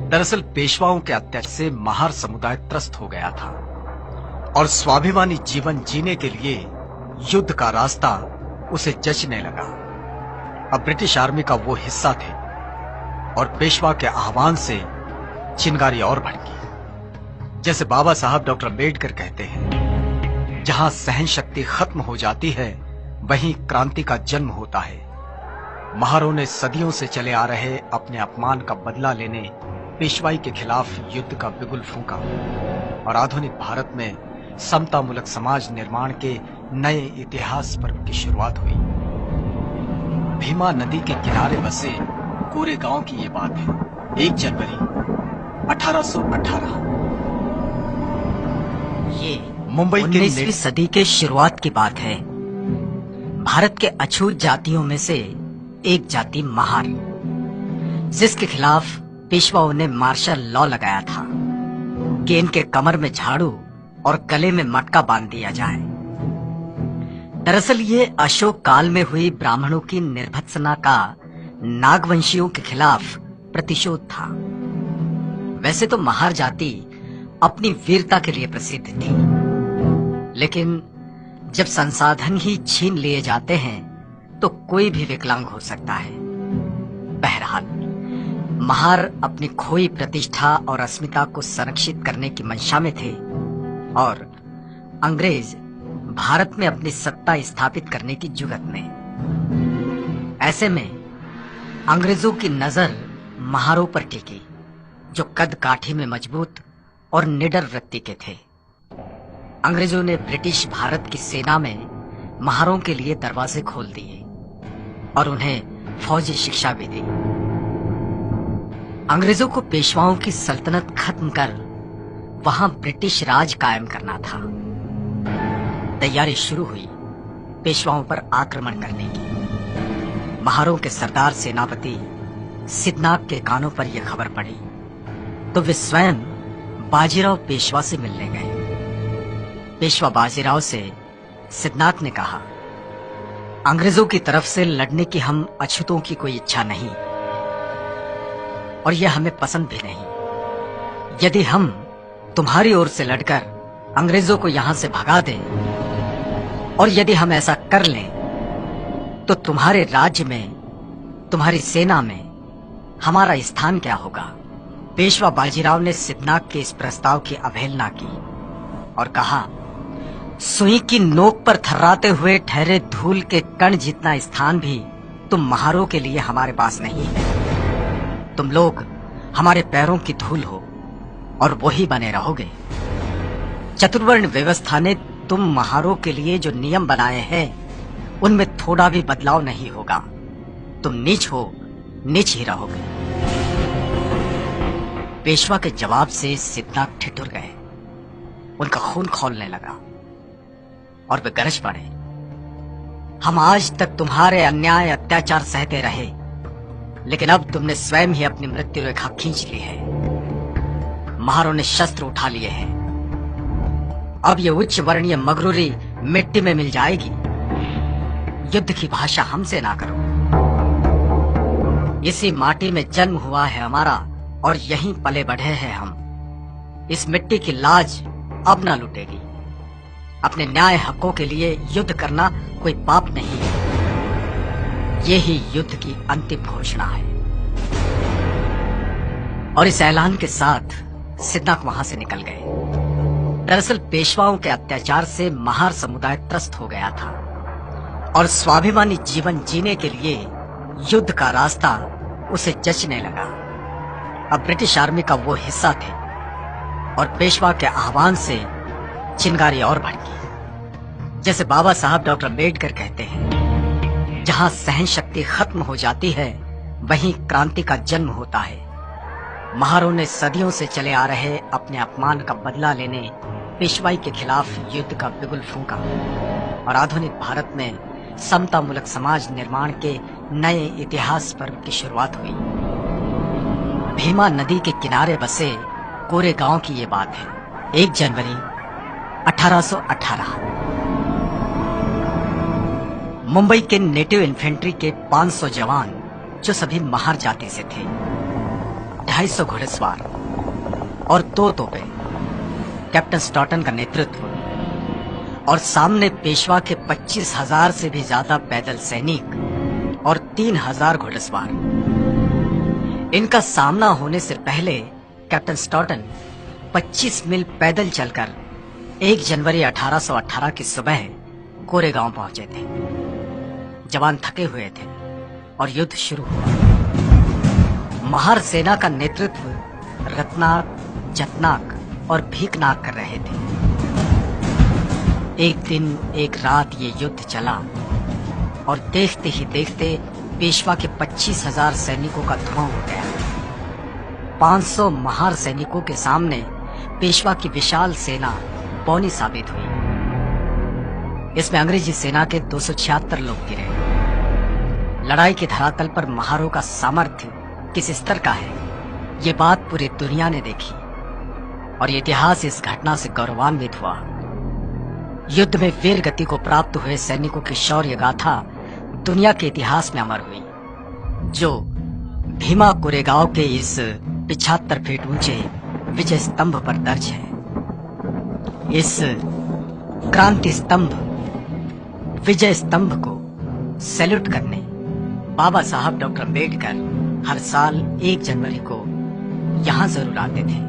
दरअसल पेशवाओं के अत्याचार से महार समुदाय त्रस्त हो गया था और स्वाभिमानी जीवन जीने के लिए युद्ध का रास्ता उसे जचने लगा। अब ब्रिटिश आर्मी का वो हिस्सा थे और पेशवा के आह्वान से चिंगारी और भड़की। जैसे बाबा साहब डॉक्टर अम्बेडकर कहते हैं, जहां सहन शक्ति खत्म हो जाती है वहीं क्रांति का जन्म होता है। महारों ने सदियों से चले आ रहे अपने अपमान का बदला लेने पेशवाई के खिलाफ युद्ध का बिगुल फूंका और आधुनिक भारत में समतामूलक समाज निर्माण के नए इतिहास पर्व की शुरुआत हुई। भीमा नदी के किनारे बसे कोरे गांव की ये बात है। 1 जनवरी 1818। ये मुंबई के 19वीं सदी के शुरुआत की बात है। भारत के अछूत जातियों में से एक जाति महार, जिसके खिलाफ पेशवाओं ने मार्शल लॉ लगाया था कि इनके कमर में झाड़ू और गले में मटका बांध दिया जाए। दरअसल ये अशोक काल में हुई ब्राह्मणों की निर्भत्सना का नागवंशियों के खिलाफ प्रतिशोध था। वैसे तो महार जाति अपनी वीरता के लिए प्रसिद्ध थी, लेकिन जब संसाधन ही छीन लिए जाते हैं तो कोई भी विकलांग हो सकता है। बहरहाल महार अपनी खोई प्रतिष्ठा और अस्मिता को संरक्षित करने की मंशा में थे और अंग्रेज भारत में अपनी सत्ता स्थापित करने की जुगत में। ऐसे में अंग्रेजों की नजर महारों पर टिकी, जो कद काठी में मजबूत और निडर वृत्ति के थे। अंग्रेजों ने ब्रिटिश भारत की सेना में महारों के लिए दरवाजे खोल दिए और उन्हें फौजी शिक्षा भी दी। अंग्रेजों को पेशवाओं की सल्तनत खत्म कर वहां ब्रिटिश राज कायम करना था। तैयारी शुरू हुई पेशवाओं पर आक्रमण करने की। महारों के सरदार सेनापति सिद्धनाथ के कानों पर यह खबर पड़ी तो वे स्वयं बाजीराव पेशवा से मिलने गए। पेशवा बाजीराव से सिद्धनाथ ने कहा, अंग्रेजों की तरफ से लड़ने की हम अछूतों की कोई इच्छा नहीं और यह हमें पसंद भी नहीं। यदि हम तुम्हारी ओर से लड़कर अंग्रेजों को यहां से भगा दें और यदि हम ऐसा कर लें तो तुम्हारे राज्य में, तुम्हारी सेना में हमारा स्थान क्या होगा। पेशवा बाजीराव ने सिद्धनाथ के इस प्रस्ताव की अवहेलना की और कहा, सुई की नोक पर थर्राते हुए ठहरे धूल के कण जितना स्थान भी तुम महारों के लिए हमारे पास नहीं है। तुम लोग हमारे पैरों की धूल हो और वही बने रहोगे। चतुर्वर्ण व्यवस्था ने तुम महारों के लिए जो नियम बनाए हैं उनमें थोड़ा भी बदलाव नहीं होगा। तुम नीच हो, नीच ही रहोगे। पेशवा के जवाब से सिद्धनाथ ठिठुर गए। उनका खून खौलने लगा और वे गरज पड़े, हम आज तक तुम्हारे अन्याय अत्याचार सहते रहे, लेकिन अब तुमने स्वयं ही अपनी मृत्यु रेखा खींच ली है। महारों ने शस्त्र उठा लिए हैं। अब ये उच्च वर्णीय मगरूरी मिट्टी में मिल जाएगी। युद्ध की भाषा हमसे ना करो। इसी माटी में जन्म हुआ है हमारा और यहीं पले बढ़े हैं हम। इस मिट्टी की लाज अब ना लुटेगी। अपने न्याय हकों के लिए युद्ध करना कोई पाप नहीं है। ये ही युद्ध की अंतिम घोषणा है। और इस ऐलान के साथ सिद्धनाथ वहां से निकल गए। दरअसल पेशवाओं के अत्याचार से महार समुदाय त्रस्त हो गया था और स्वाभिमानी जीवन जीने के लिए युद्ध का रास्ता उसे जचने लगा। अब ब्रिटिश आर्मी का वो हिस्सा थे और पेशवा के आह्वान से चिंगारी और भड़की। जैसे बाबा साहब डॉक्टर अम्बेडकर कहते हैं, जहां सहन शक्ति खत्म हो जाती है वहीं क्रांति का जन्म होता है। महारों ने सदियों से चले आ रहे अपने अपमान का बदला लेने पेशवाई के खिलाफ युद्ध का बिगुल फूंका और आधुनिक भारत में समतामूलक समाज निर्माण के नए इतिहास पर्व की शुरुआत हुई। भीमा नदी के किनारे बसे कोरे गांव की ये बात है। 1 जनवरी 1818। मुंबई के नेटिव इन्फेंट्री के 500 जवान, जो सभी महार जाति से थे, 250 घुड़सवार और 2 तोपें, कैप्टन स्टॉटन का नेतृत्व, और सामने पेशवा के 25,000 से भी ज्यादा पैदल सैनिक और 3,000 घुड़सवार। इनका सामना होने से पहले कैप्टन स्टॉटन 25 मील पैदल चलकर 1 जनवरी 1818 की सुबह कोरेगांव पहुंचे थे। जवान थके हुए थे और युद्ध शुरू हुआ। महार सेना का नेतृत्व रत्नाक, जतनाक और भीकनाक कर रहे थे। एक दिन एक रात ये युद्ध चला और देखते ही देखते पेशवा के 25,000 सैनिकों का धुआं हो गया। 500 महार सैनिकों के सामने पेशवा की विशाल सेना पौनी साबित हुई। इसमें अंग्रेजी सेना के 276 लोग गिरे। लड़ाई के धरातल पर महारों का सामर्थ्य किस स्तर का है, ये बात पूरी दुनिया ने देखी और ये इतिहास इस घटना से गौरवान्वित हुआ। युद्ध में वीर गति को प्राप्त हुए सैनिकों की शौर्य गाथा दुनिया के इतिहास में अमर हुई, जो भीमा कोरेगांव के इस 75 फीट ऊंचे विजय स्तंभ पर दर्ज है। इस क्रांति स्तंभ, विजय स्तंभ को सैल्यूट करने बाबा साहब डॉक्टर अम्बेडकर हर साल 1 जनवरी को यहां जरूर आते थे।